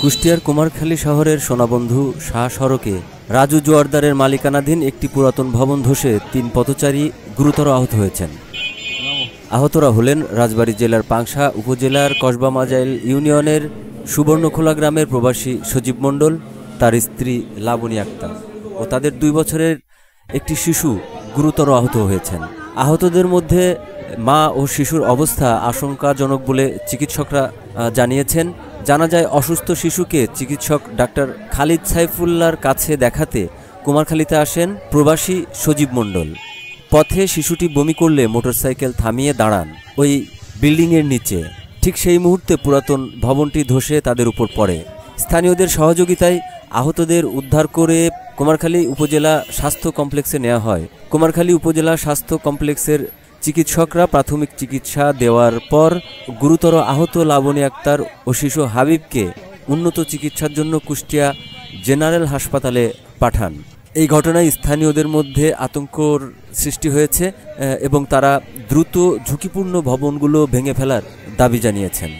কুষ্টিয়ার কুমারখালী শহরের সোনাবন্ধু শাহ সড়কে রাজু জোয়ারদারের মালিকানাধীন একটি পুরাতন ভবন ধসে ৩ পথচারী গুরুতর আহত হয়েছেন। আহতরা হলেন রাজবাড়ী জেলার পাংশা উপজেলার কসবা মাজাইল ইউনিয়নের সুবর্ণখোলা গ্রামের প্রবাসী সজীব মণ্ডল, তার স্ত্রী লাবণী আক্তার ও তাদের ২ বছরের একটি শিশু গুরুতর আহত হয়েছেন। আহতদের মধ্যে মা ও শিশুর অবস্থা আশঙ্কাজনক বলে চিকিৎসকরা জানিয়েছেন। জানা যায়, অসুস্থ শিশুকে চিকিৎসক ডাক্তার খালিদ সাইফুল্লাহর কাছে দেখাতে কুমারখালীতে আসেন প্রবাসী সজীব মণ্ডল। পথে শিশুটি বমি করলে মোটরসাইকেল থামিয়ে দাঁড়ান ওই বিল্ডিংয়ের নিচে। ঠিক সেই মুহূর্তে পুরাতন ভবনটি ধসে তাদের উপর পড়ে। স্থানীয়দের সহযোগিতায় আহতদের উদ্ধার করে কুমারখালী উপজেলা স্বাস্থ্য কমপ্লেক্সে নেওয়া হয়। কুমারখালী উপজেলা স্বাস্থ্য কমপ্লেক্সের চিকিৎসকরা প্রাথমিক চিকিৎসা দেওয়ার পর গুরুতর আহত লাবণী আক্তার ও শিশু হাবিবকে উন্নত চিকিৎসার জন্য কুষ্টিয়া জেনারেল হাসপাতালে পাঠান। এই ঘটনায় স্থানীয়দের মধ্যে আতঙ্কর সৃষ্টি হয়েছে এবং তারা দ্রুত ঝুঁকিপূর্ণ ভবনগুলো ভেঙে ফেলার দাবি জানিয়েছেন।